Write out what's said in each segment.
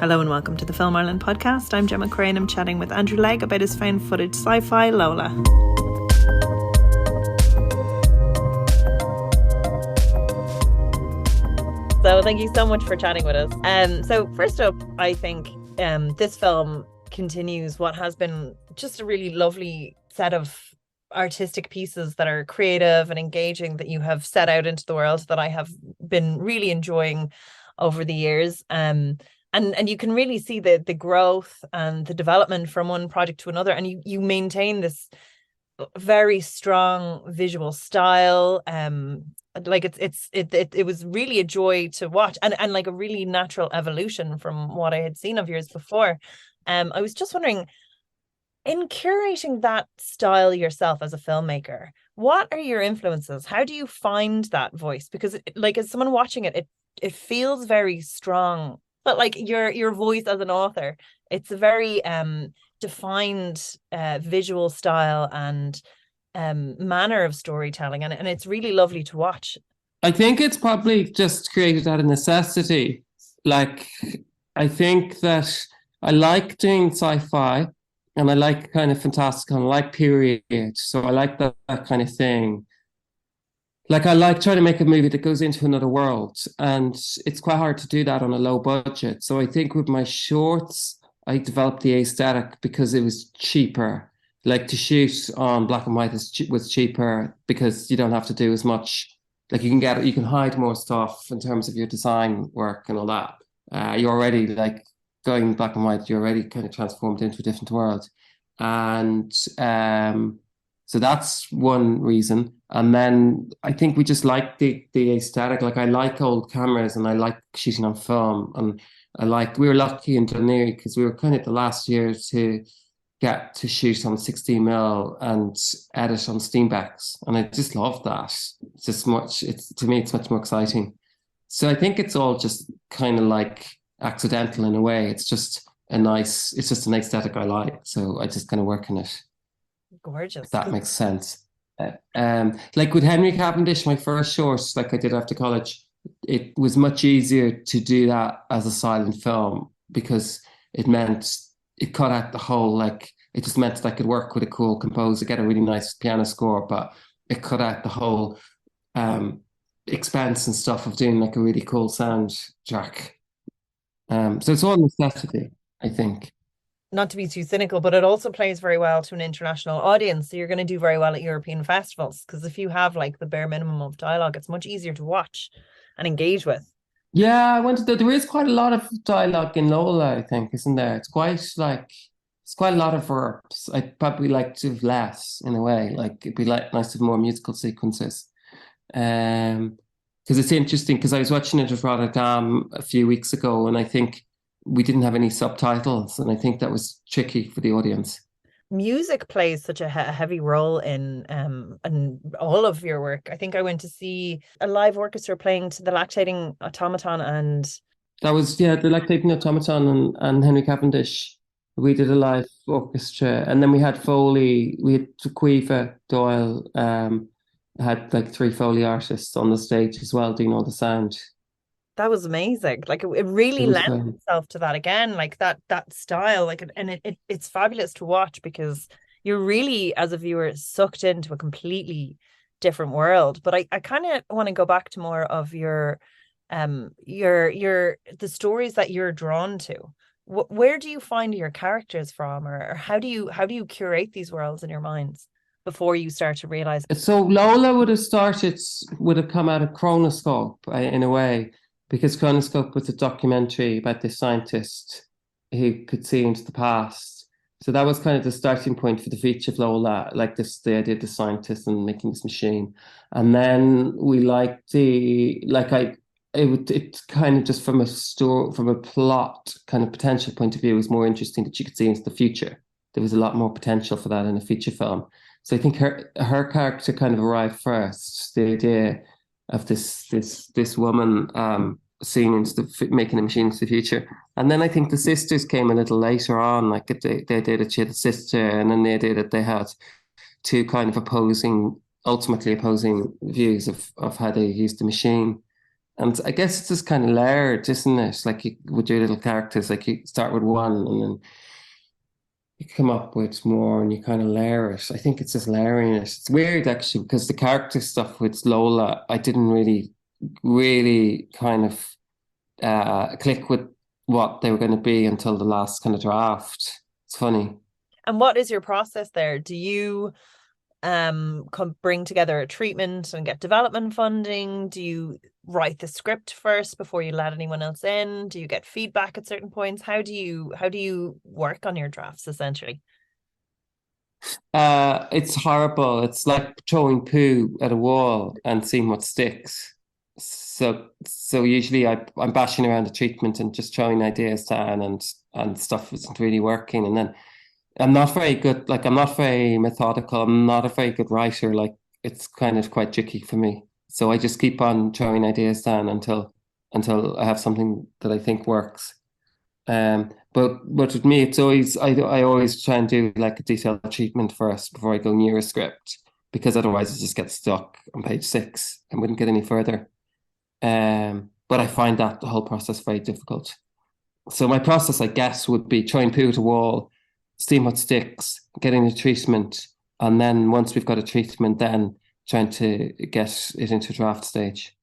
Hello and welcome to the Film Ireland podcast. I'm Gemma Macfarlane and I'm chatting with Andrew Legge about his found footage sci-fi LOLA. So thank you so much for chatting with us. So first up, I think this film continues what has been just a really lovely set of artistic pieces that are creative and engaging that you have set out into the world that I have been really enjoying over the years. And you can really see the growth and the development from one project to another, and you maintain this very strong visual style. Like it was really a joy to watch, and like a really natural evolution from what I had seen of yours before. I was just wondering, in curating that style yourself as a filmmaker, what are your influences? How do you find that voice? Because like, as someone watching it, it feels very strong, but like your voice as an author, it's a very defined visual style and manner of storytelling, and it's really lovely to watch. I think it's probably just created out of necessity. Like, I think that I like doing sci-fi and I like kind of fantastical and I like period. So I like that kind of thing. Like, I like trying to make a movie that goes into another world, and it's quite hard to do that on a low budget. So I think with my shorts, I developed the aesthetic because it was cheaper. Like, to shoot on black and white was cheaper because you don't have to do as much. Like, you can hide more stuff in terms of your design work and all that. You're already like going black and white. You're already kind of transformed into a different world, and so that's one reason. And then I think we just like the aesthetic. Like, I like old cameras and I like shooting on film. And we were lucky in Dunleary because we were kind of the last year to get to shoot on 16mm and edit on Steenbecks. And I just love that. It's just to me, it's much more exciting. So I think it's all just kind of like accidental in a way. It's just an aesthetic I like. So I just kind of work in it. Gorgeous. If that makes sense. Like with Henry Cavendish, my first short, like I did after college, it was much easier to do that as a silent film because it meant it cut out the whole, like, it just meant that I could work with a cool composer, get a really nice piano score, but it cut out the whole expense and stuff of doing like a really cool soundtrack. So it's all necessity, I think. Not to be too cynical, but it also plays very well to an international audience. So you're going to do very well at European festivals, because if you have like the bare minimum of dialogue, it's much easier to watch and engage with. Yeah, there is quite a lot of dialogue in LOLA, I think, isn't there? It's quite a lot of verbs. I'd probably like to have less in a way. Like, it'd be like nice to have more musical sequences. Because it's interesting, because I was watching it at Rotterdam a few weeks ago, and I think we didn't have any subtitles, and I think that was tricky for the audience. Music plays such a heavy role in all of your work. I think I went to see a live orchestra playing to the Lactating Automaton, and that was the Lactating Automaton and Henry Cavendish. We did a live orchestra, and then we had Foley. We had Creagh Doyle. Had like 3 Foley artists on the stage as well doing all the sound. That was amazing. Like, it really lends itself to that again, like that style. Like, and it's fabulous to watch because you're really, as a viewer, sucked into a completely different world. But I kind of want to go back to more of the stories that you're drawn to. Where do you find your characters from, or how do you curate these worlds in your minds before you start to realize? So LOLA would have come out of Chronoscope in a way, because Chronoscope was a documentary about this scientist who could see into the past. So that was kind of the starting point for the feature of LOLA, like the idea of the scientist and making this machine. And then we liked it kind of just from a plot kind of potential point of view, was more interesting that you could see into the future. There was a lot more potential for that in a feature film. So I think her character kind of arrived first. The idea of this woman seeing into making a machine into the future, and then I think the sisters came a little later on. Like, the idea that she had a sister, and then the idea that they had two kind of ultimately opposing views of how they used the machine. And I guess it's just kind of layered, isn't it? Like you, with your little characters, like you start with one and then you come up with more and you kind of layer it. I think it's just layering it. It's weird actually because the character stuff with Lola, I didn't really kind of click with what they were going to be until the last kind of draft. It's funny. And what is your process there? Do you bring together a treatment and get development funding? Do you write the script first before you let anyone else in? Do you get feedback at certain points? How do you work on your drafts essentially? It's horrible. It's like throwing poo at a wall and seeing what sticks. So usually I'm bashing around the treatment and just throwing ideas down and stuff isn't really working. And then I'm not very good, like I'm not very methodical. I'm not a very good writer. Like it's kind of quite tricky for me. So I just keep on throwing ideas down until I have something that I think works. But with me, it's always I always try and do like a detailed treatment first before I go near a script because otherwise it just gets stuck on page 6 and wouldn't get any further. But I find that the whole process very difficult. So my process, I guess, would be try and poo at a wall, seeing what sticks, getting a treatment, and then once we've got a treatment, then trying to get it into draft stage.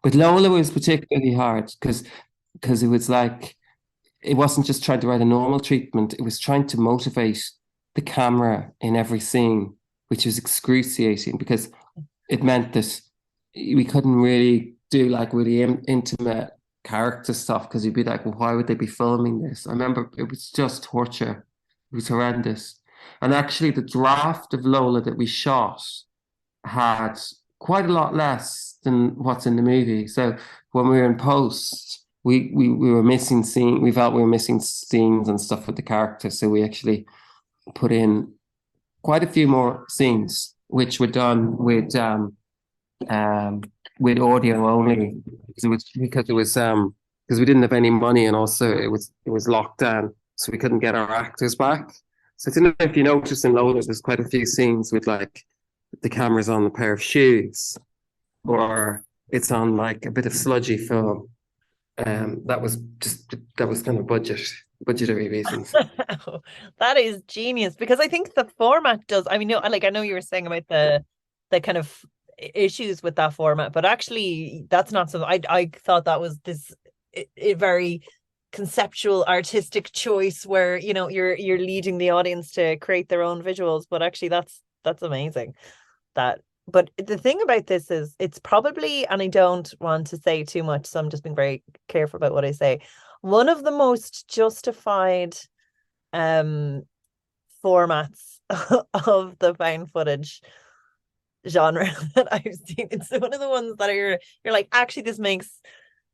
But Lola was particularly hard because it was like it wasn't just trying to write a normal treatment, it was trying to motivate the camera in every scene, which was excruciating because it meant that we couldn't really do like really intimate character stuff because you'd be like, well, why would they be filming this? I remember it was just torture. It was horrendous. And actually, the draft of Lola that we shot had quite a lot less than what's in the movie. So when we were in post, we were missing scene. We felt we were missing scenes and stuff with the characters. So we actually put in quite a few more scenes, which were done with audio only because we didn't have any money and also it was locked down, so we couldn't get our actors back. So I don't know if you noticed in Lola, there's quite a few scenes with like the camera's on a pair of shoes or it's on like a bit of sludgy film. That was kind of budgetary reasons. That is genius because I think the format does. I mean, no, like I know you were saying about the kind of issues with that format, but actually that's not something I thought that was this a very conceptual artistic choice where you're leading the audience to create their own visuals, but actually that's amazing. That but the thing about this is it's probably, and I don't want to say too much, so I'm just being very careful about what I say, one of the most justified um formats of the found footage genre that I've seen. It's one of the ones that you're like, actually, this makes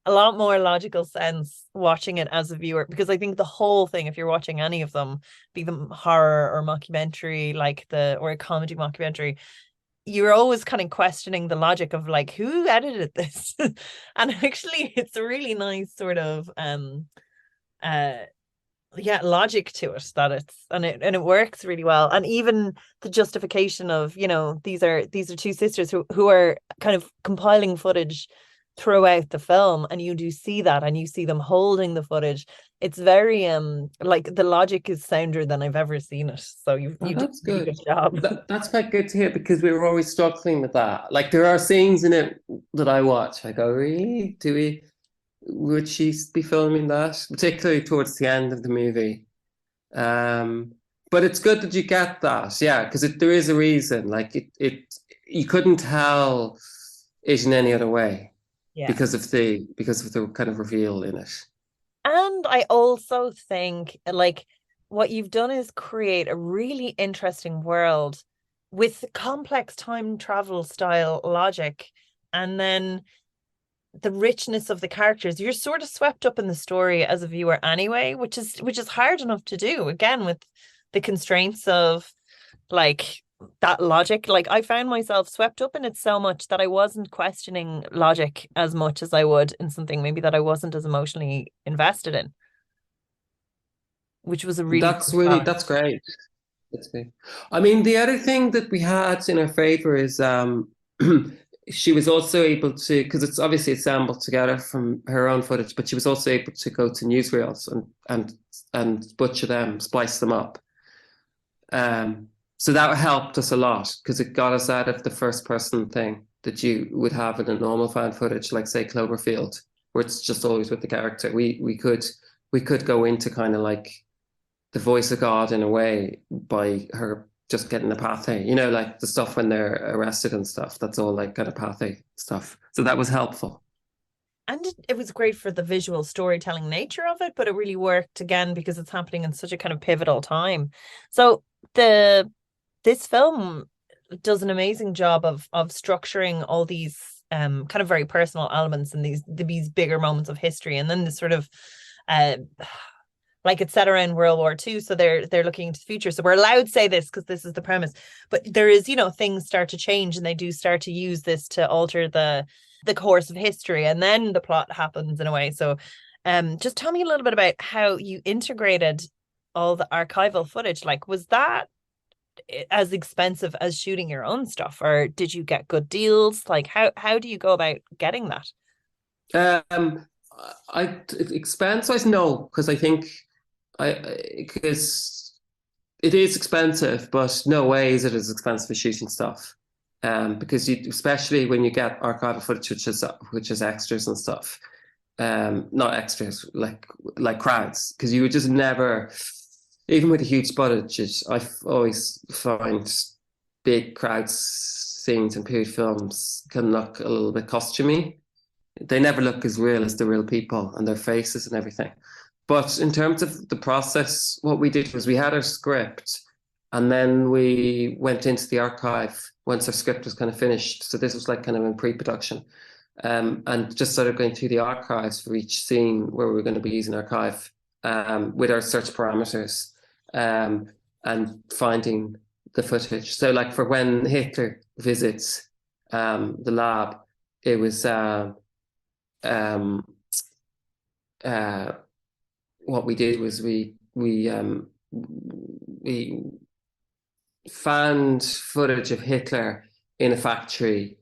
a lot more logical sense watching it as a viewer, because I think the whole thing, if you're watching any of them, be them horror or mockumentary, or a comedy mockumentary, you're always kind of questioning the logic of like, who edited this? And actually it's a really nice sort of uh yeah, logic to it, that it works really well. And even the justification of, these are two sisters who are kind of compiling footage throughout the film, and you do see that, and you see them holding the footage. It's very like the logic is sounder than I've ever seen it, so Oh, you did that's a really good. good job. That's quite good to hear because we were always struggling with that. Like there are scenes in it that I watch. I go, really? Would she be filming that? Particularly towards the end of the movie. Um, but it's good that you get that, yeah, because there is a reason. Like you couldn't tell it in any other way Yeah. because of the kind of reveal in it. And I also think like what you've done is create a really interesting world with complex time travel style logic, and then the richness of the characters. You're sort of swept up in the story as a viewer anyway, which is hard enough to do, again, with the constraints of like that logic. Like I found myself swept up in it so much that I wasn't questioning logic as much as I would in something maybe that I wasn't as emotionally invested in, which was a really That's good really balance. that's great. That's great. I mean, the other thing that we had in our favor is she was also able to, because it's obviously assembled together from her own footage, but she was also able to go to newsreels and butcher them, splice them up. So that helped us a lot because it got us out of the first person thing that you would have in a normal found footage, like say Cloverfield, where it's just always with the character. We could go into kind of like the voice of God in a way by her just getting the pathe, you know, like the stuff when they're arrested and stuff. That's all like kind of pathe stuff. So that was helpful. And it was great for the visual storytelling nature of it, but it really worked again because it's happening in such a kind of pivotal time. So the this film does an amazing job of structuring all these kind of very personal elements and these bigger moments of history, and then this sort of uh like it's set around World War II, so they're looking into the future. So we're allowed to say this because this is the premise. But there is, you know, things start to change and they do start to use this to alter the course of history, and then the plot happens in a way. So just tell me a little bit about how you integrated all the archival footage. Like, was that as expensive as shooting your own stuff, or did you get good deals? Like, how do you go about getting that? Expense wise, no, because I think because it is expensive, but no way is it as expensive as shooting stuff. Because you, especially when you get archival footage, which is extras and stuff, not extras like crowds, because you would just never, even with a huge budget, I always find big crowd scenes and period films can look a little bit costumey. They never look as real as the real people and their faces and everything. But in terms of the process, what we did was we had our script and then we went into the archive once our script was kind of finished. So this was like kind of in pre-production. And just started going through the archives for each scene where we were going to be using archive with our search parameters and finding the footage. So like for when Hitler visits the lab, it was what we did was we found footage of Hitler in a factory.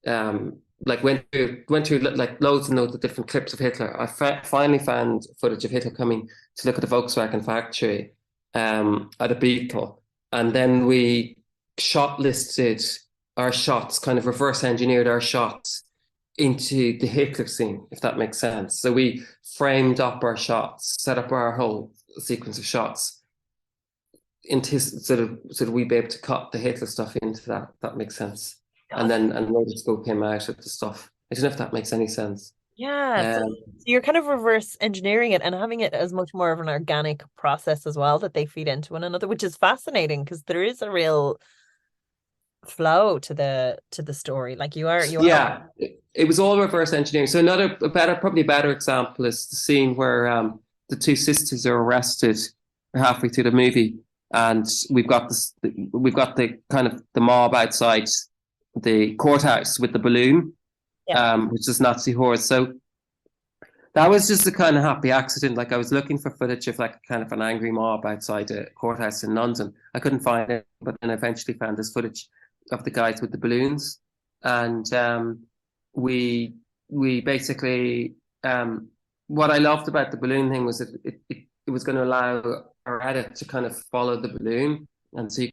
Like went through like loads and loads of different clips of Hitler. I finally found footage of Hitler coming to look at the Volkswagen factory at a Beetle, and then we shot listed our shots, kind of reverse engineered our shots into the Hitler scene, if that makes sense. So we framed up our shots, set up our whole sequence of shots into so that we'd be able to cut the Hitler stuff into that. If that makes sense. And then rotoscope came out of the stuff. I don't know if that makes any sense. Yeah, so you're kind of reverse engineering it and having it as much more of an organic process as well, that they feed into one another, which is fascinating because there is a real flow to the story. Like you are. Yeah, it was all reverse engineering. So probably a better example is the scene where the two sisters are arrested halfway through the movie, and we've got the kind of the mob outside the courthouse with the balloon, which is Nazi horse. So that was just a kind of happy accident. Like I was looking for footage of like kind of an angry mob outside a courthouse in London. I couldn't find it, but then I eventually found this footage of the guys with the balloons, and we basically what I loved about the balloon thing was that it was going to allow our edit to kind of follow the balloon, and so you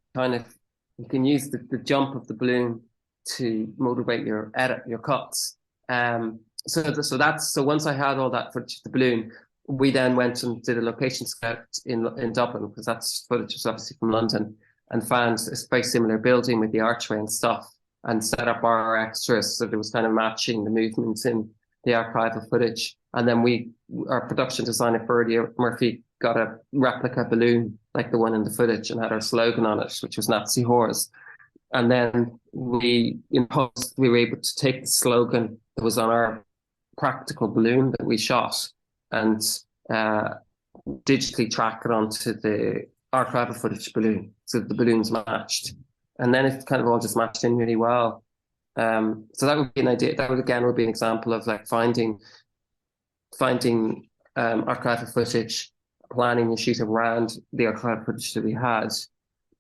can use the jump of the balloon to motivate your edit, your cuts. So once I had all that footage of the balloon, we then went and did a location scout in Dublin, because that's footage was obviously from London, and found a very similar building with the archway and stuff, and set up our extras so that it was kind of matching the movements in the archival footage. And then our production designer Ferdy Murphy got a replica balloon like the one in the footage and had our slogan on it, which was Nazi Whores. And then in post, we were able to take the slogan that was on our practical balloon that we shot and digitally track it onto the archival footage balloon, so the balloons matched. And then it kind of all just matched in really well. So that would be an idea. That would be an example of like finding archival footage, planning a shoot around the archival footage that we had.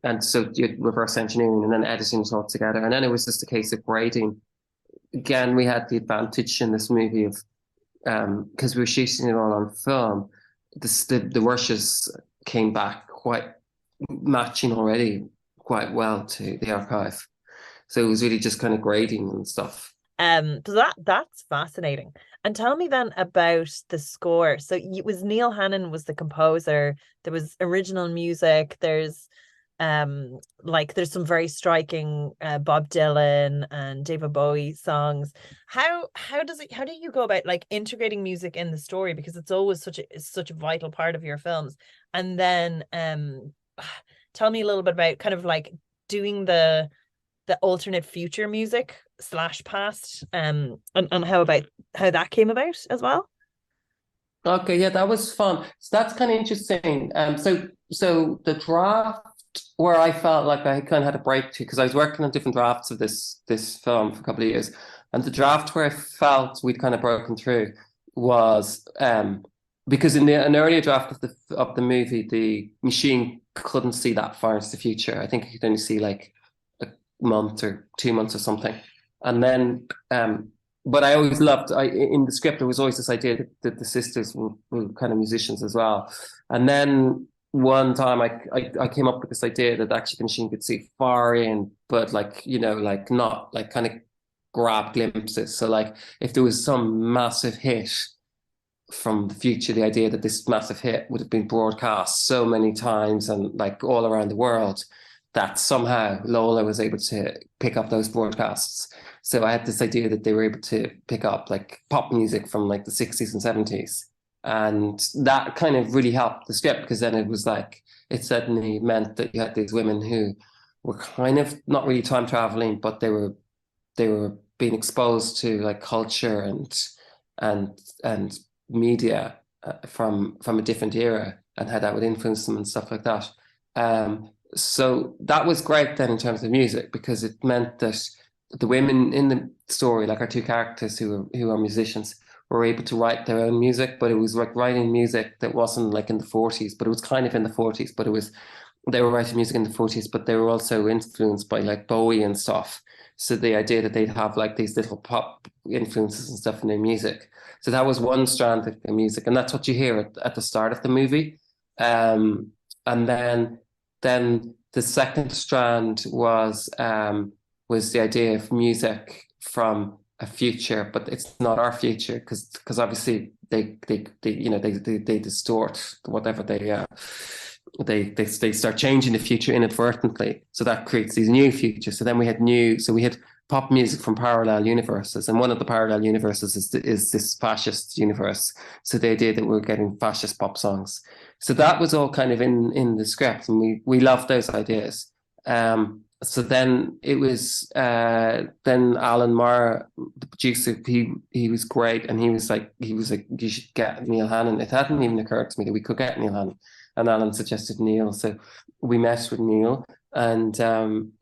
And so you reverse engineering and then editing it all together. And then it was just a case of grading again, we had the advantage in this movie of because we were shooting it all on film. The rushes came back quite matching already quite well to the archive, so it was really just kind of grading and stuff. So that's fascinating. And tell me then about the score. So it was Neil Hannon was the composer. There was original music. There's some very striking Bob Dylan and David Bowie songs. How do you go about like integrating music in the story, because it's such a vital part of your films? And then tell me a little bit about kind of like doing the alternate future music slash past, and how that came about as well. Okay, yeah, that was fun. So that's kind of interesting. So the draft where I felt like I kind of had a breakthrough, because I was working on different drafts of this film for a couple of years, and the draft where I felt we'd kind of broken through was because in an earlier draft of the movie, the machine couldn't see that far into the future. I think it could only see like a month or 2 months or something, and then but I always loved in the script there was always this idea that the sisters were kind of musicians as well, and then one time I came up with this idea that actually the machine could see far in, but like, you know, like not like kind of grab glimpses. So like if there was some massive hit from the future, the idea that this massive hit would have been broadcast so many times and like all around the world, that somehow Lola was able to pick up those broadcasts. So I had this idea that they were able to pick up like pop music from like the 60s and 70s. And that kind of really helped the script, because then it was like, it suddenly meant that you had these women who were kind of not really time traveling, but they were being exposed to like culture and media from a different era, and how that would influence them and stuff like that. So that was great then in terms of music, because it meant that the women in the story, like our two characters who are musicians, were able to write their own music, but it was like writing music that wasn't like in the 40s, but it was kind of in the 40s, but they were writing music in the 40s, but they were also influenced by like Bowie and stuff. So the idea that they'd have like these little pop influences and stuff in their music. So that was one strand of the music, and that's what you hear at the start of the movie. And then the second strand was the idea of music from a future, but it's not our future, because obviously they distort whatever they start changing the future inadvertently, so that creates these new futures. So then we had pop music from parallel universes, and one of the parallel universes is this fascist universe. So the idea that we're getting fascist pop songs. So that was all kind of in the script, and we loved those ideas. So then it was then Alan Marr, the producer, he was great, and he was like you should get Neil Hannon. It hadn't even occurred to me that we could get Neil Hannon, and Alan suggested Neil. So we met with Neil, and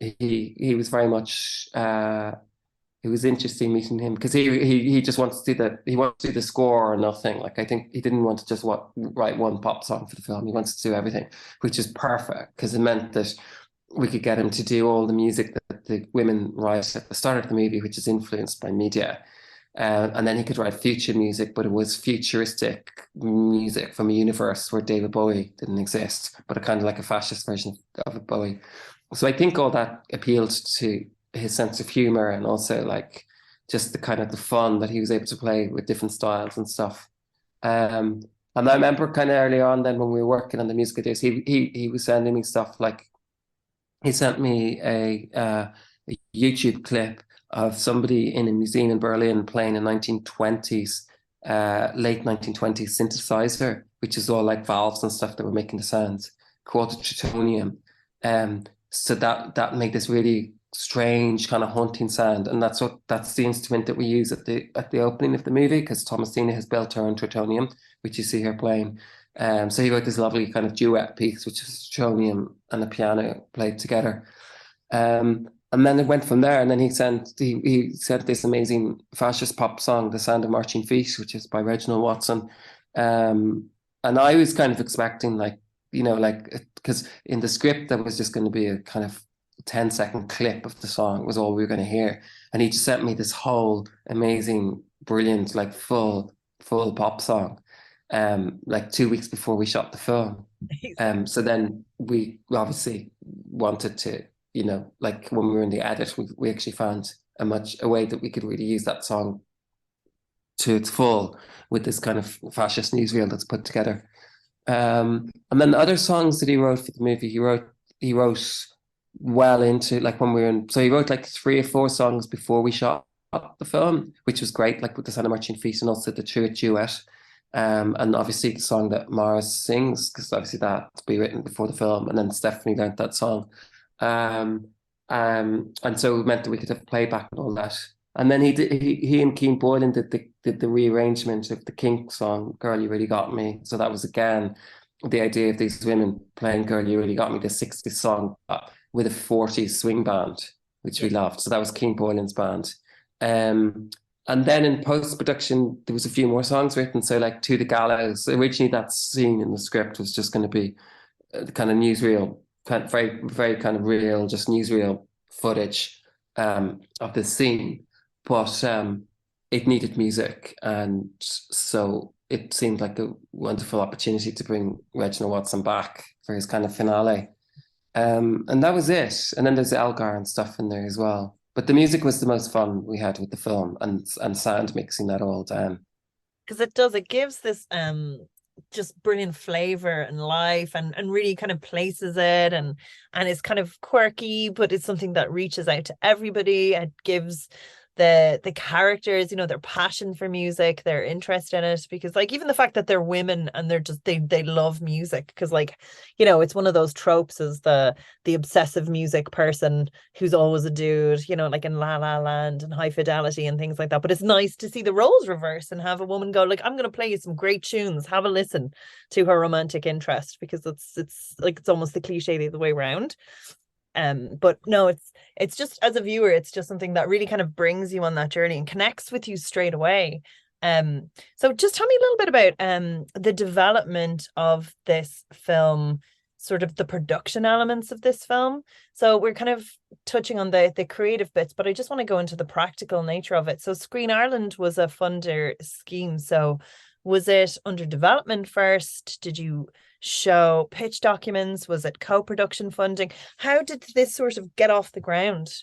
he was very much it was interesting meeting him, because he just wants to do the score or nothing. Like I think he didn't want to just write one pop song for the film. He wants to do everything, which is perfect, because it meant that we could get him to do all the music that the women write at the start of the movie, which is influenced by media. And then he could write future music, but it was futuristic music from a universe where David Bowie didn't exist, but a kind of like a fascist version of a Bowie. So I think all that appealed to his sense of humor, and also like just the kind of the fun that he was able to play with different styles and stuff. And I remember kind of early on then when we were working on the music videos, he was sending me stuff like, he sent me a YouTube clip of somebody in a museum in Berlin playing a 1920s, late 1920s synthesizer, which is all like valves and stuff that were making the sounds, called Tritonium. So that made this really strange kind of haunting sound, and that's the instrument that we use at the opening of the movie, because Thomasina has built her own Tritonium, which you see her playing. So he wrote this lovely kind of duet piece, which is Tritonium and a piano played together. And then it went from there, and then he sent this amazing fascist pop song, The Sound of Marching Feet, which is by Reginald Watson. And I was kind of expecting, like, you know, like, because in the script there was just going to be a kind of 10-second clip of the song was all we were going to hear. And he just sent me this whole amazing, brilliant, like full pop song, like 2 weeks before we shot the film. So then we obviously wanted to, you know, like when we were in the edit, we actually found a way that we could really use that song to its full with this kind of fascist newsreel that's put together. And then the other songs that he wrote for the movie, he wrote well into like when we were in, so he wrote like 3 or 4 songs before we shot the film, which was great, like with the Santa Marching Feast and also the Truett duet. And obviously the song that Mars sings, because obviously that to be written before the film, and then Stefanie learned that song. And so it meant that we could have playback and all that. And then he and Keane Boylan did the rearrangement of the Kink song, Girl You Really Got Me. So that was again the idea of these women playing Girl You Really Got Me, the 60s song, with a 40s swing band, which we loved. So that was Keane Boylan's band. And then in post-production, there was a few more songs written. So like To the Gallows, originally that scene in the script was just going to be the kind of newsreel, kind of very, very kind of real, just newsreel footage of this scene. But it needed music. And so it seemed like a wonderful opportunity to bring Reginald Watson back for his kind of finale. And that was it. And then there's Elgar and stuff in there as well. But the music was the most fun we had with the film, and sound mixing that all down. Because it gives this just brilliant flavor and life, and really kind of places it, and it's kind of quirky, but it's something that reaches out to everybody. It gives the characters, you know, their passion for music, their interest in it, because like even the fact that they're women and they're just they love music, because like, you know, it's one of those tropes as the obsessive music person who's always a dude, you know, like in La La Land and High Fidelity and things like that. But it's nice to see the roles reverse and have a woman go like, I'm going to play you some great tunes, have a listen to her romantic interest, because it's like it's almost the cliche the other way around. But no, it's just, as a viewer, it's just something that really kind of brings you on that journey and connects with you straight away. So just tell me a little bit about the development of this film, sort of the production elements of this film. So we're kind of touching on the creative bits, but I just want to go into the practical nature of it. So Screen Ireland was a funder scheme. So was it under development first? Did you show pitch documents? Was it co-production funding? How did this sort of get off the ground?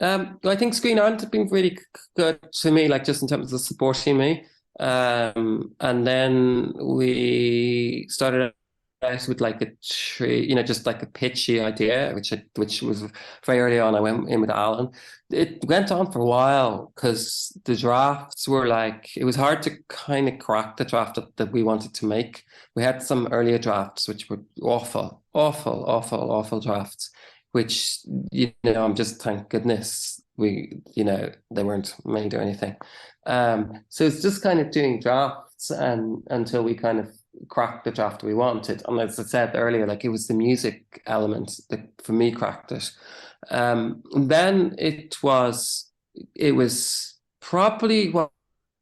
I think Screen Ireland has been really good to me, like just in terms of supporting me. And then we started out with like just like a pitchy idea, which was very early on. I went in with Alan. It went on for a while because the drafts were like, it was hard to kind of crack the draft that we wanted to make. We had some earlier drafts which were awful drafts, which, you know, I'm just, thank goodness they weren't made or anything. So it's just kind of doing drafts and until we kind of cracked the draft we wanted. And as I said earlier, like it was the music element that for me cracked it. Then it was probably what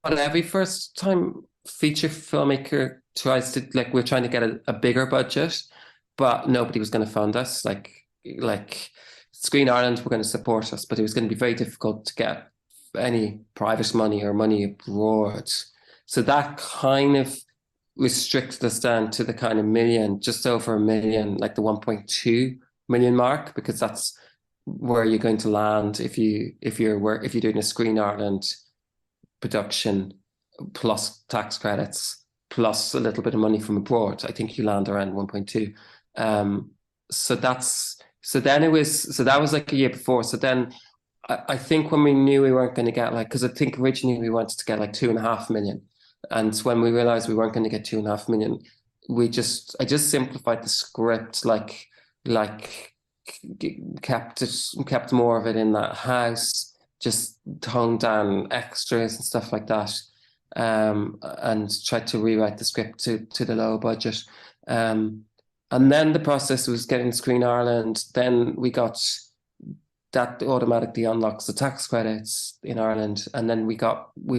every first time feature filmmaker tries to, like, we're trying to get a bigger budget, but nobody was going to fund us. Like Screen Ireland were going to support us, but it was going to be very difficult to get any private money or money abroad. So that kind of restricted us down to the kind of million, just over a million, like the 1.2 million mark, because that's where you're going to land if you're doing a Screen Ireland production plus tax credits plus a little bit of money from abroad. I think you land around 1.2. So that was like a year before. So then I think when we knew we weren't going to get, like, because I think originally we wanted to get like 2.5 million. And when we realized we weren't going to get 2.5 million, I just simplified the script, like kept more of it in that house, just toned down extras and stuff like that, and tried to rewrite the script to the lower budget. And then the process was getting Screen Ireland. Then we got that automatically unlocks the tax credits in Ireland. And then we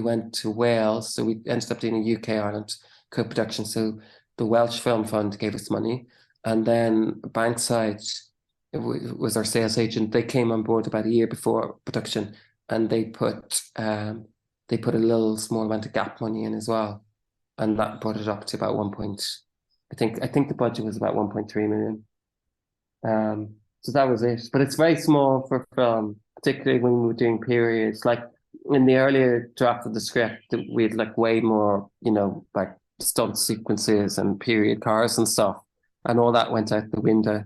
went to Wales. So we ended up doing a UK-Ireland co-production. So the Welsh Film Fund gave us money. And then Bankside was our sales agent. They came on board about a year before production, and they put a little small amount of gap money in as well, and that brought it up to about I think the budget was about 1.3 million. So that was it. But it's very small for film, particularly when we were doing periods. Like in the earlier draft of the script, we had like way more, like stunt sequences and period cars and stuff, and all that went out the window.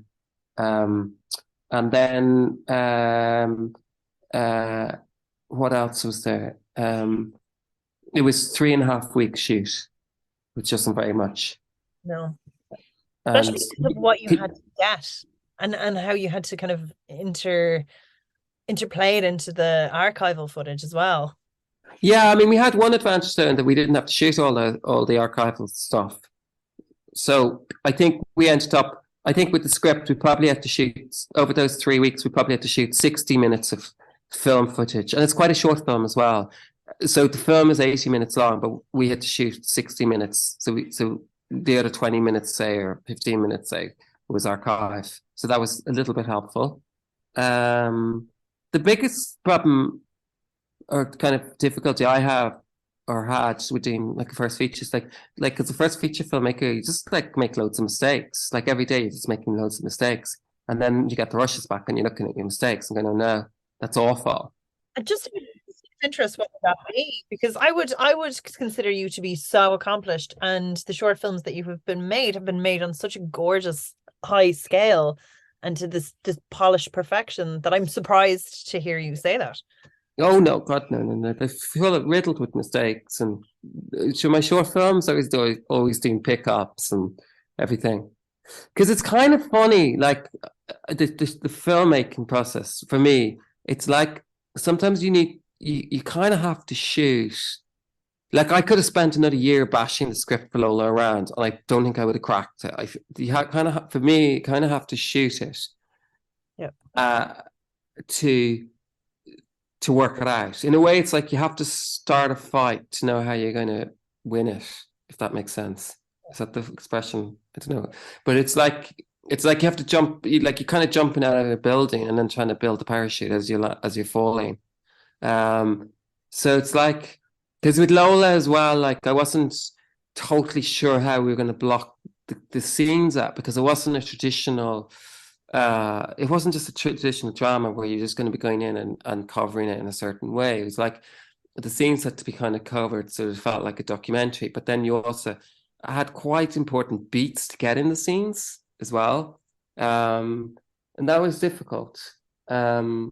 Um, and then what else was there? It was 3.5 weeks shoot, which isn't very much. No, And especially because of what you had to get and how you had to kind of interplay it into the archival footage as well. yeah, I mean, we had one advantage there in that we didn't have to shoot all the archival stuff. So I think we ended up. I think with the script, we probably had to shoot over those 3 weeks. We probably had to shoot 60 minutes of film footage, and it's quite a short film as well. So the film is 80 minutes long, but we had to shoot 60 minutes. So the other 20 minutes, say, or 15 minutes, say, was archive. So that was a little bit helpful. The biggest problem or kind of difficulty I have or had with doing like a first feature is like as a first feature filmmaker, you just like make loads of mistakes. Like every day you're just making loads of mistakes. And then you get the rushes back and you're looking at your mistakes and going, oh no, that's awful. I just interest what would that be? Because I would consider you to be so accomplished, and the short films that you have been made on such a gorgeous high scale and to this polished perfection that I'm surprised to hear you say that. Oh no, God, no, no, no. They feel riddled with mistakes. And so my short films, I was always doing pickups and everything. Because it's kind of funny, like the filmmaking process for me, it's like sometimes you kind of have to shoot. Like I could have spent another year bashing the script for Lola around, and I don't think I would have cracked it. Kind of for me, kind of have to shoot it, Yeah. To work it out. In a way, it's like you have to start a fight to know how you're going to win it, if that makes sense. Is that the expression? I don't know. But it's like you have to jump, like you're kind of jumping out of a building and then trying to build a parachute as you're falling. So it's like, because with Lola as well, like I wasn't totally sure how we were going to block the scenes up, because it wasn't a traditional it wasn't just a traditional drama where you're just going to be going in and covering it in a certain way. It was like the scenes had to be kind of covered so it felt like a documentary, but then you also had quite important beats to get in the scenes as well. And that was difficult. And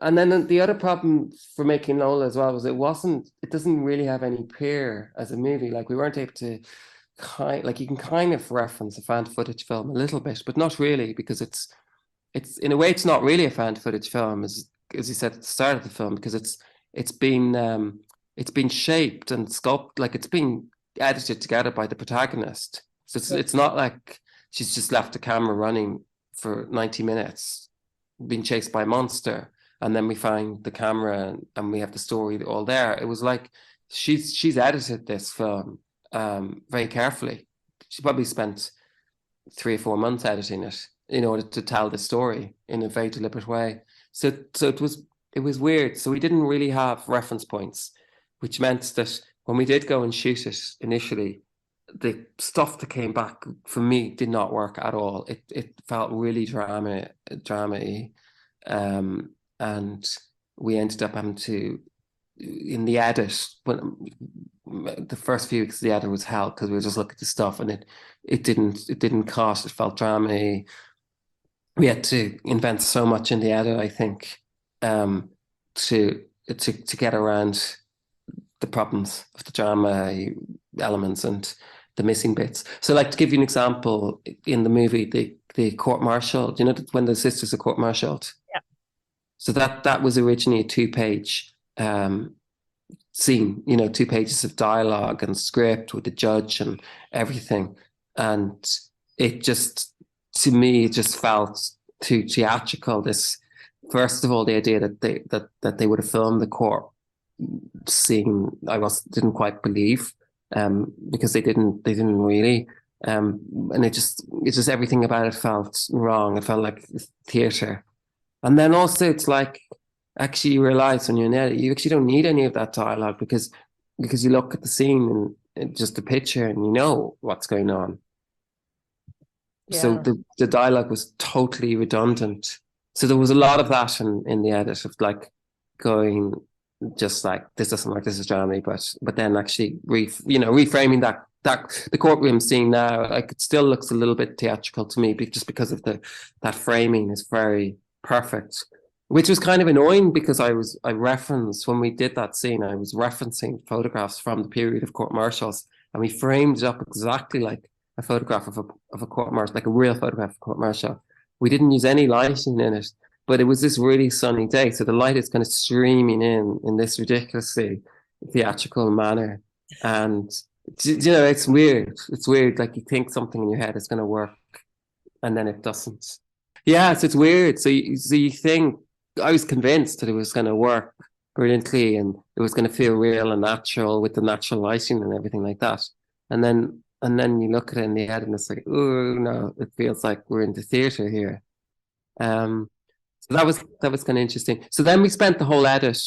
then the other problem for making Lola as well was it doesn't really have any peer as a movie. Like we weren't able to you can kind of reference a found footage film a little bit, but not really, because it's in a way it's not really a found footage film, as you said at the start of the film, because it's been shaped and sculpted, like it's been edited together by the protagonist. So it's not like she's just left the camera running for 90 minutes being chased by a monster and then we find the camera and we have the story all there. It was like she's edited this film very carefully. She probably spent 3 or 4 months editing it in order to tell the story in a very deliberate way. So it was weird. So we didn't really have reference points, which meant that when we did go and shoot it initially, the stuff that came back for me did not work at all. It felt really drama-y. And we ended up having to, in the edit, when the first few weeks of the edit was hell, because we were just looking at the stuff and it didn't cut. It felt drama-y. We had to invent so much in the edit, I think, to get around the problems of the drama elements and the missing bits. So, like, to give you an example, in the movie, the court-martial, when the sisters are court-martialed? Yeah. So that was originally a 2-page scene, 2 pages of dialogue and script with the judge and everything. And it just, to me, it just felt too theatrical. This, first of all, the idea that they would have filmed the court scene, I didn't quite believe, because they didn't really. And it's just everything about it felt wrong. It felt like theatre. And then also it's like, actually you realize when you're in it, you actually don't need any of that dialogue because you look at the scene and just the picture and you know what's going on. So Yeah. the dialogue was totally redundant. So there was a lot of that in the edit of like going just like this doesn't work, this is drama, but then actually reframing that the courtroom scene now, like it still looks a little bit theatrical to me, just because of that framing is very perfect, which was kind of annoying because I referenced when we did that scene, I was referencing photographs from the period of court martials, and we framed it up exactly like a photograph of a court martial, like a real photograph of a court martial. We didn't use any lighting in it, but it was this really sunny day, so the light is kind of streaming in this ridiculously theatrical manner, and it's weird. It's weird. Like you think something in your head is going to work, and then it doesn't. Yeah, so it's weird. So you think I was convinced that it was going to work brilliantly, and it was going to feel real and natural with the natural lighting and everything like that, and then you look at it in the head, and it's like, oh no, it feels like we're in the theater here. Um, so that was kind of interesting. So then we spent the whole edit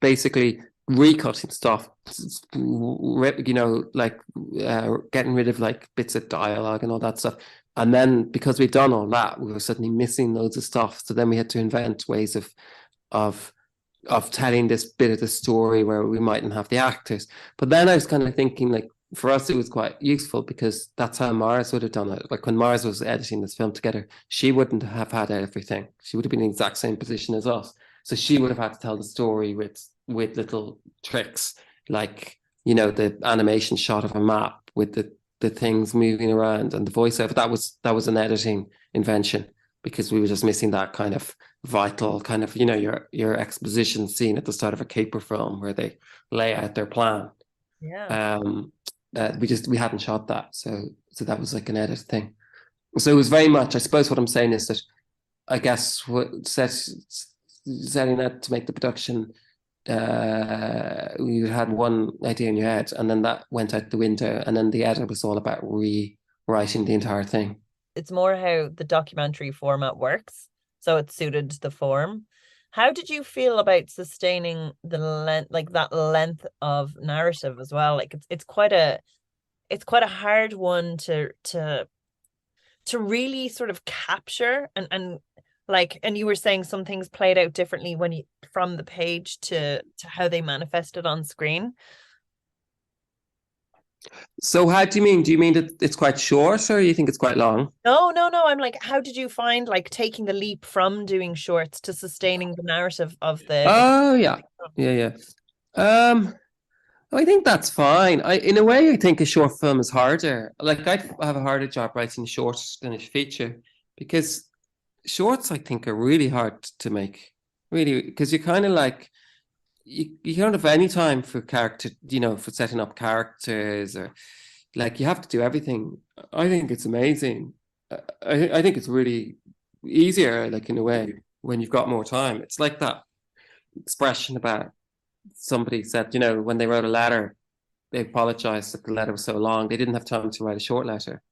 basically recutting stuff, like getting rid of like bits of dialogue and all that stuff. And then because we'd done all that, we were suddenly missing loads of stuff. So then we had to invent ways of telling this bit of the story where we mightn't have the actors. But then I was kind of thinking, like, for us, it was quite useful because that's how Mars would have done it. Like when Mars was editing this film together, she wouldn't have had everything. She would have been in the exact same position as us. So she would have had to tell the story with little tricks, like, the animation shot of a map with the things moving around and the voiceover. That was an editing invention because we were just missing that kind of vital kind of, your exposition scene at the start of a caper film where they lay out their plan. Yeah. We hadn't shot that, so that was like an edit thing. So it was very much, I suppose what I'm saying is that I guess setting that to make the production, you had one idea in your head and then that went out the window, and then the edit was all about rewriting the entire thing. It's more how the documentary format works, so it suited the form. How did you feel about sustaining the length, like that length of narrative as well? Like it's quite a hard one to really sort of capture, and you were saying some things played out differently when you from the page to how they manifested on screen. So how do you mean? Do you mean that it's quite short, or you think it's quite long? No. I'm like, how did you find like taking the leap from doing shorts to sustaining the narrative of the Oh yeah, yeah. Um, I think that's fine. In a way, I think a short film is harder. Like I have a harder job writing shorts than a feature because shorts, I think, are really hard to make. Really, because you're kind of like you don't have any time for character, for setting up characters, or like you have to do everything. I think it's amazing. I think it's really easier, like in a way, when you've got more time. It's like that expression about somebody said, when they wrote a letter, they apologized that the letter was so long. They didn't have time to write a short letter.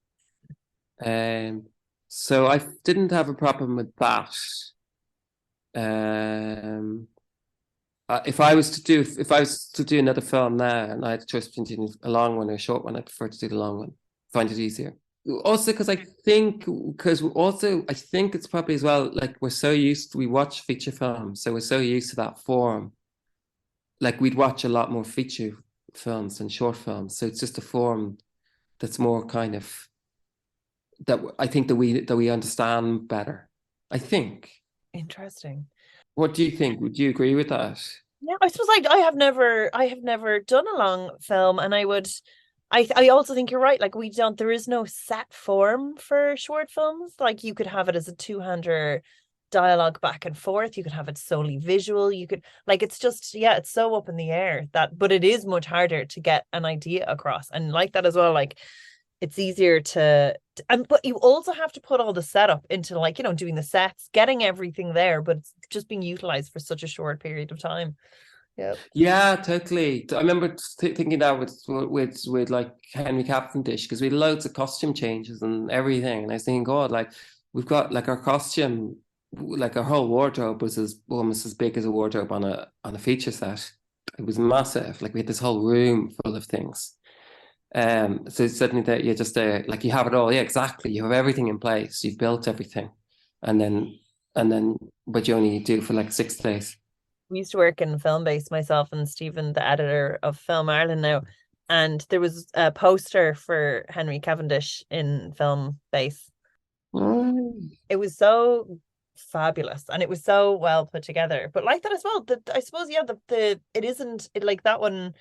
So I didn't have a problem with that. Um, if I was to do another film now and I had a choice between doing a long one or a short one, I prefer to do the long one. Find it easier. Also, because I think it's probably as well, like we watch feature films, so we're so used to that form. Like we'd watch a lot more feature films than short films, so it's just a form that's more kind of that I think that we understand better. I think. interesting. What do you think? Would you agree with that? Yeah, I suppose I have never done a long film, and I also think you're right. Like there is no set form for short films. Like you could have it as a two-hander dialogue back and forth. You could have it solely visual. You could like it's just it's so up in the air but it is much harder to get an idea across. And like that as well, like it's easier but you also have to put all the setup into like, doing the sets, getting everything there, but it's just being utilized for such a short period of time. Yep. Yeah, totally. I remember thinking that with like Henry Cavendish, because we had loads of costume changes and everything, and I was thinking, God, like we've got like our costume, like our whole wardrobe was almost as big as a wardrobe on a feature set. It was massive. Like we had this whole room full of things. So suddenly that you're just there, like you have it all. Yeah, exactly. You have everything in place. You've built everything, and then but you only do it for like 6 days. We used to work in film base, myself and Stephen, the editor of Film Ireland now. And there was a poster for Henry Cavendish in film base. Mm. It was so fabulous and it was so well put together. But like that as well, I suppose, yeah, the it isn't it like that one.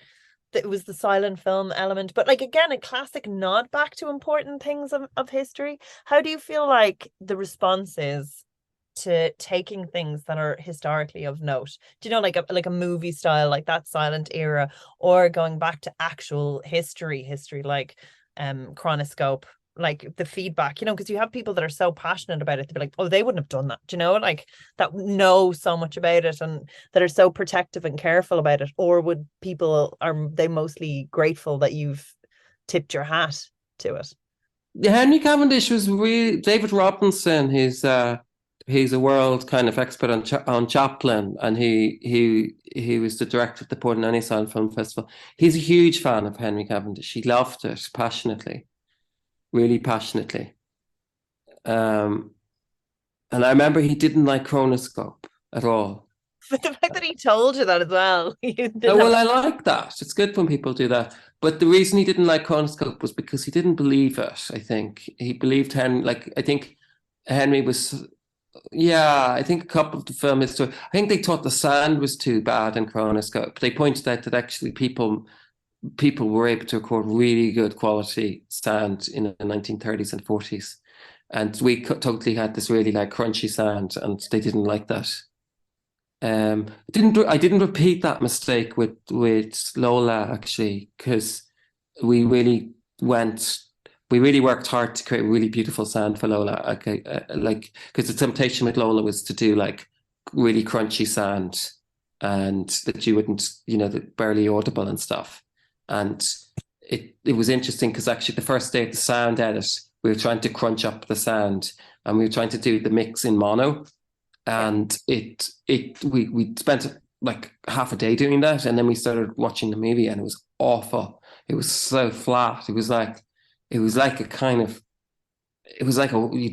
It was the silent film element, but like again, a classic nod back to important things of history. How do you feel like the response is to taking things that are historically of note? Do you know, like a movie style, like that silent era, or going back to actual history like chronoscope, like the feedback, because you have people that are so passionate about it, they'd be like, oh, they wouldn't have done that, like that know so much about it and that are so protective and careful about it, or would people, are they mostly grateful that you've tipped your hat to it? Henry Cavendish was really David Robinson. He's a world kind of expert on Chaplin, and he was the director of the Pordenone Silent Film Festival. He's a huge fan of Henry Cavendish. He loved it passionately, really passionately. Um, and I remember he didn't like Chronoscope at all. But the fact that he told you that as well, you didn't Oh, have. well, I like that. It's good when people do that. But the reason he didn't like Chronoscope was because he didn't believe it. I think he believed Henry. Like I think Henry was. Yeah, I think a couple of the film history. I think they thought the sound was too bad in Chronoscope. They pointed out that actually people were able to record really good quality sound in the 1930s and 40s, and we totally had this really like crunchy sound, and they didn't like that. I didn't repeat that mistake with Lola actually, because we really went we really worked hard to create a really beautiful sound for Lola. Okay, like because the temptation with Lola was to do like really crunchy sound and that you wouldn't, that barely audible and stuff. And it was interesting because actually the first day of the sound edit, we were trying to crunch up the sound and we were trying to do the mix in mono, and we spent like half a day doing that, and then we started watching the movie and it was awful. It was so flat. It was like you'd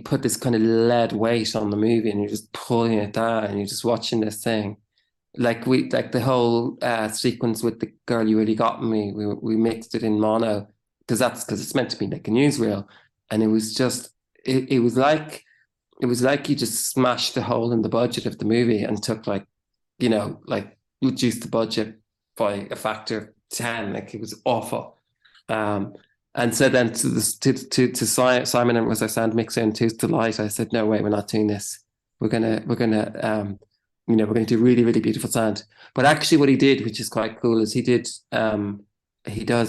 put this kind of lead weight on the movie and you're just pulling it down and you're just watching this thing. Like the whole sequence with the girl you really got me, we mixed it in mono because it's meant to be like a newsreel, and it was just it was like you just smashed the hole in the budget of the movie and took like reduced the budget by a factor of 10. Like it was awful. And so then to Simon, and was our sound mixer, and to his delight, I said, "No way, we're not doing this. We're gonna do really, really beautiful sound." But actually, what he did, which is quite cool, is he does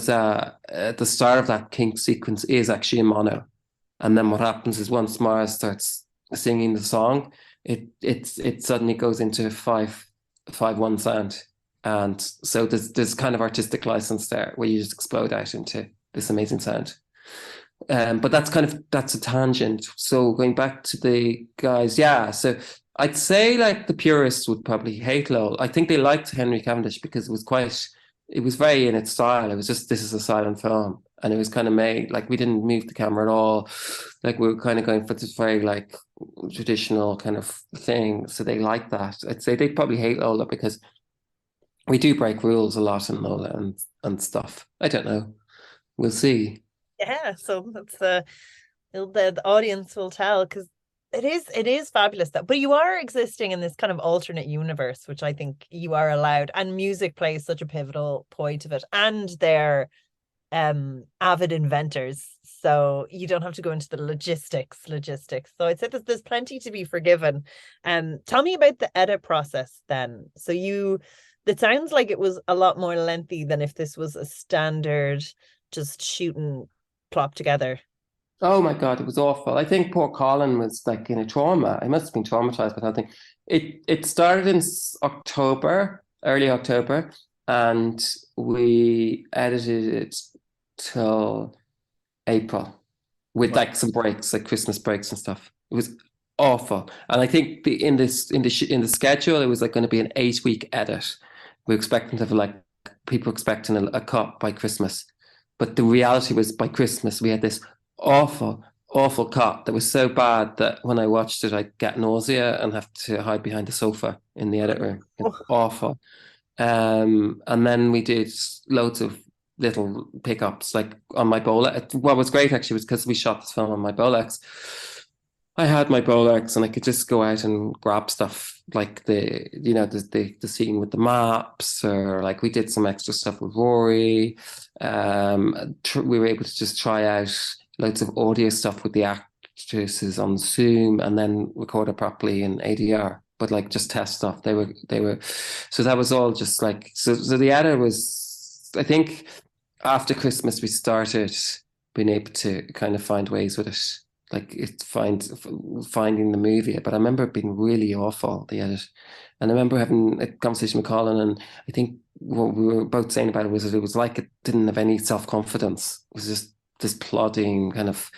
at the start of that kink sequence is actually in mono, and then what happens is once Mars starts singing the song, it suddenly goes into 5/1 sound, and so there's kind of artistic license there where you just explode out into this amazing sound. But that's a tangent. So going back to the guys, yeah. So I'd say like the purists would probably hate Lowell. I think they liked Henry Cavendish because it was very in its style. It was just, this is a silent film. And it was kind of made, like we didn't move the camera at all. Like we were kind of going for this very like traditional kind of thing. So they like that. I'd say they'd probably hate Lola because we do break rules a lot in Lola and stuff. I don't know. We'll see. Yeah, so that's the audience will tell, because it is fabulous that, but you are existing in this kind of alternate universe, which I think you are allowed, and music plays such a pivotal point of it, and they're avid inventors, so you don't have to go into the logistics. So I'd say there's plenty to be forgiven. Tell me about the edit process then. So it sounds like it was a lot more lengthy than if this was a standard just shooting plop together. Oh my God, it was awful. I think poor Colin was like in a trauma. He must have been traumatized by that thing. It started in October, early October, and we edited it till April with like some breaks, like Christmas breaks and stuff. It was awful, and I think in the schedule it was like going to be an 8-week edit. We were expecting to have like people expecting a cut by Christmas, but the reality was by Christmas we had this awful cut that was so bad that when I watched it I'd get nausea and have to hide behind the sofa in the edit room. It's awful. And then we did loads of little pickups like on my Bolex. What was great actually was because we shot this film on my Bolex. I had my Bolex and I could just go out and grab stuff like the scene with the maps, or like we did some extra stuff with Rory. We were able to just try out loads of audio stuff with the actresses on Zoom and then record it properly in ADR, but like just test stuff. They were so that was all just like so the edit was, I think after Christmas we started being able to kind of find ways with it, like it's finding the movie. But I remember it being really awful, the edit. And I remember having a conversation with Colin, and I think what we were both saying about it was that it was like it didn't have any self-confidence. It was just this plodding kind of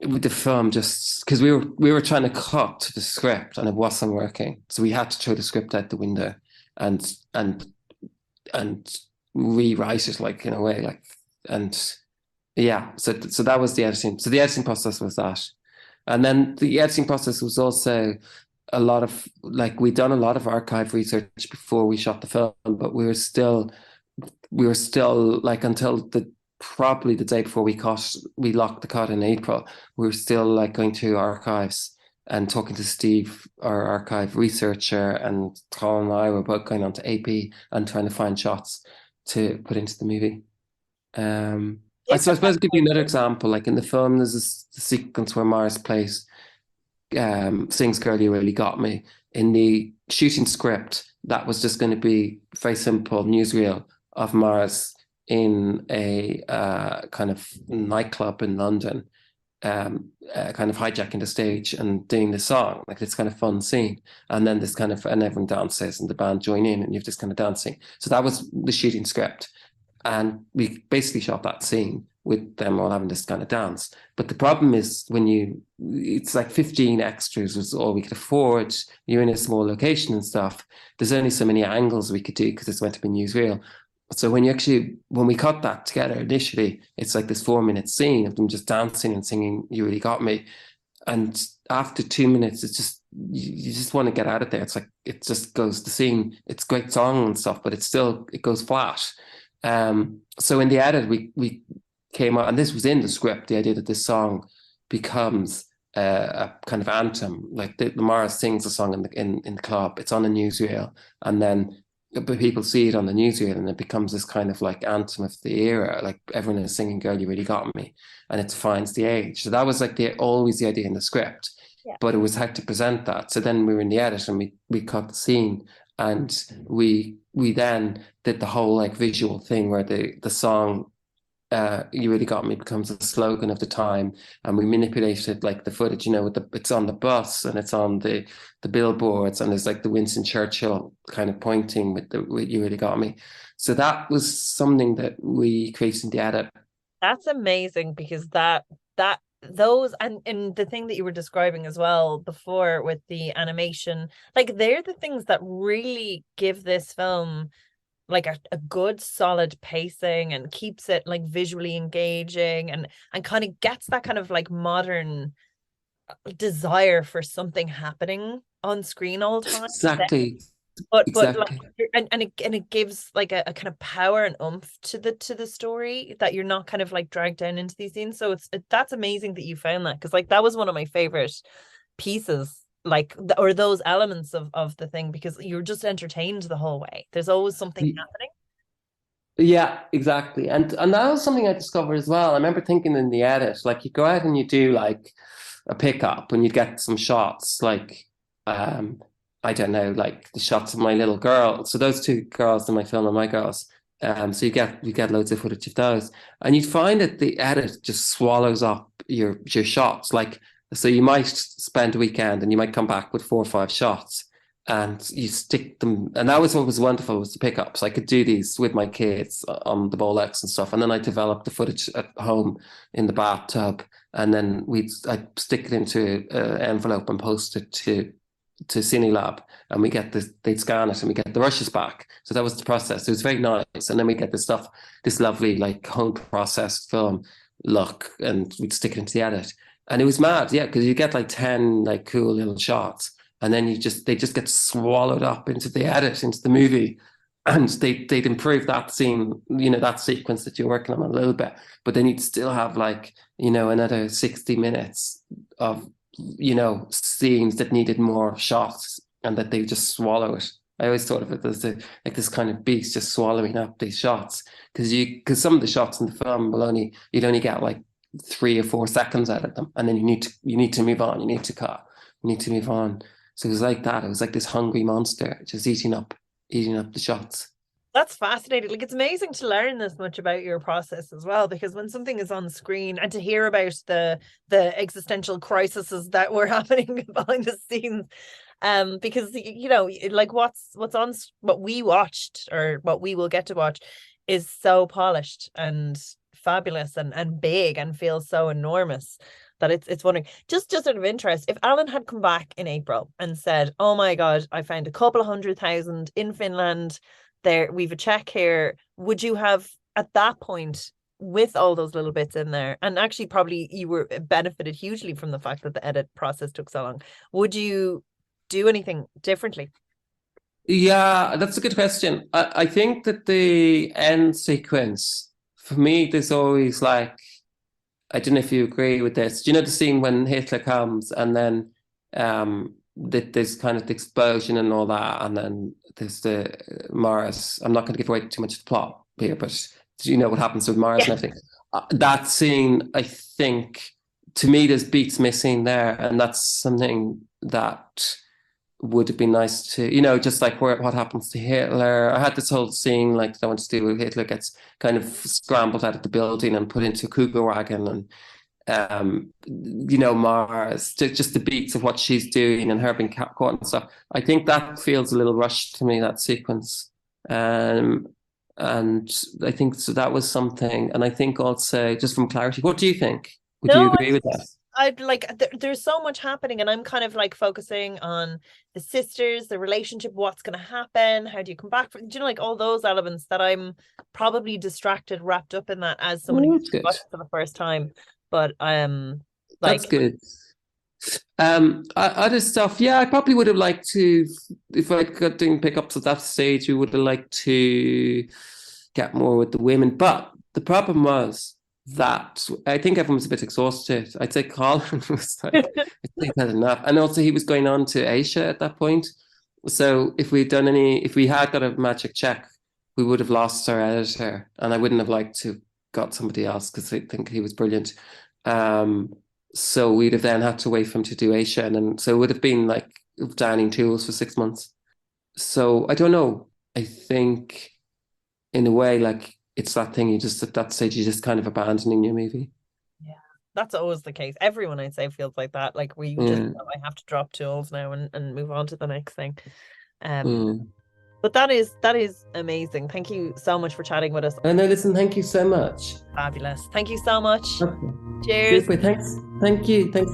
with the film, just because we were trying to cut to the script and it wasn't working. So we had to throw the script out the window and rewrite it, like in a way, like, and yeah, so that was the editing. So the editing process was that. And then the editing process was also a lot of, like, we'd done a lot of archive research before we shot the film, but we were still like, until probably the day before we locked the cut in April, we were still like going through archives and talking to Steve, our archive researcher, and Colin and I were both going on to AP and trying to find shots to put into the movie. I suppose I'll give you another example. Like in the film, there's this sequence where Mars sings "Girl, You Really Got Me." In the shooting script, that was just going to be a very simple newsreel of Mars in a kind of nightclub in London, kind of hijacking the stage and doing the song, like this kind of fun scene. And then this kind of, and everyone dances and the band join in and you've this kind of dancing. So that was the shooting script. And we basically shot that scene with them all having this kind of dance. But the problem is it's like 15 extras was all we could afford. You're in a small location and stuff. There's only so many angles we could do because it's meant to be newsreel. So when we cut that together initially, it's like this 4-minute scene of them just dancing and singing "You Really Got Me." And after 2 minutes, it's just, you just want to get out of there. It's like, it just goes, the scene, it's a great song and stuff, but it goes flat. So in the edit, we came out, and this was in the script, the idea that this song becomes a kind of anthem, like the Mars sings a song in the club, it's on a newsreel, and then people see it on the newsreel and it becomes this kind of like anthem of the era, like everyone is singing "Girl, You Really Got Me," and it defines the age. So that was like always the idea in the script, but it was how to present that. So then we were in the edit and we cut the scene, and we then did the whole like visual thing where the song "You Really Got Me" becomes a slogan of the time, and we manipulated like the footage, it's on the bus and it's on the billboards, and there's like the Winston Churchill kind of pointing with "You Really Got Me." So that was something that we created in the edit. That's amazing, because those and the thing that you were describing as well before with the animation, like they're the things that really give this film like a good solid pacing and keeps it like visually engaging and kind of gets that kind of like modern desire for something happening on screen all the time. Exactly. But exactly. like it gives like a kind of power and oomph to the story, that you're not kind of like dragged down into these scenes. So that's amazing that you found that, because like that was one of my favorite pieces, like or those elements of the thing, because you're just entertained the whole way. There's always something happening. Yeah, exactly. And that was something I discovered as well. I remember thinking in the edit, like you go out and you do like a pickup and you get some shots, like I don't know, like the shots of my little girl. So those two girls in my film are my girls. So you get loads of footage of those, and you'd find that the edit just swallows up your shots. Like, so you might spend a weekend and you might come back with 4 or 5 shots, and you stick them, and that was what was wonderful, was the pickups. I could do these with my kids on the Bolex and stuff, and then I developed the footage at home in the bathtub, and then I stick it into an envelope and post it to CineLab, and we get this, they'd scan it and we get the rushes back. So that was the process. It was very nice. And then we get this stuff, this lovely like home processed film look, and we'd stick it into the edit. And it was mad, yeah, because you get like 10 like cool little shots, and then they just get swallowed up into the edit, into the movie. And they'd improve that scene, that sequence that you're working on a little bit, but then you'd still have like, another 60 minutes of scenes that needed more shots, and that they just swallow it. I always thought of it as like this kind of beast just swallowing up these shots, because some of the shots in the film you'd only get like 3 or 4 seconds out of them, and then you need to move on, you need to cut, you need to move on. So it was like that. It was like this hungry monster just eating up the shots. That's fascinating. Like, it's amazing to learn this much about your process as well, because when something is on screen, and to hear about the existential crises that were happening behind the scenes, because like what we watched, or what we will get to watch, is so polished and fabulous and big and feels so enormous that it's wondering, just out of interest, if Alan had come back in April and said, oh my God, I found a couple of 100,000 in Finland, there, we've a check here, would you have, at that point, with all those little bits in there, and actually probably you were benefited hugely from the fact that the edit process took so long, would you do anything differently? Yeah, that's a good question. I think that the end sequence, for me, there's always like, I don't know if you agree with this. Do you know the scene when Hitler comes, and then there's kind of the explosion and all that, and then there's the Mars. I'm not going to give away too much of the plot here, but do you know what happens with Mars and everything? That scene, I think, to me, there's beats missing there, and that's something that would have been nice to, just like what happens to Hitler. I had this whole scene like that I want to do with Hitler gets kind of scrambled out of the building and put into a Cougar wagon, and Mars, just the beats of what she's doing and her being caught and stuff. I think that feels a little rushed to me, that sequence. And I think so that was something. And I think also, just from clarity, what do you think? Would you agree with that? I'd like, there's so much happening, and I'm kind of like focusing on the sisters, the relationship, what's going to happen, how do you come back from, like all those elements that I'm probably distracted, wrapped up in that as someone who watched for the first time. But like, that's good. Other stuff, yeah, I probably would have liked to, if I got doing pickups at that stage, we would have liked to get more with the women. But the problem was that I think everyone was a bit exhausted. I'd say Colin was like, I think had enough. And also he was going on to Asia at that point. So if we had got a magic check, we would have lost our editor, and I wouldn't have liked to got somebody else, because I think he was brilliant. So we'd have then had to wait for him to do Asia, and then so it would have been like downing tools for 6 months. So I don't know. I think in a way, like, it's that thing, you just at that stage, you're just kind of abandoning your movie. Yeah, that's always the case. Everyone, I'd say, feels like that. Like, we just know I have to drop tools now and move on to the next thing. But that is amazing. Thank you so much for chatting with us. No, listen, thank you so much. Fabulous. Thank you so much. Okay. Cheers. Super, thanks. Thank you. Thanks.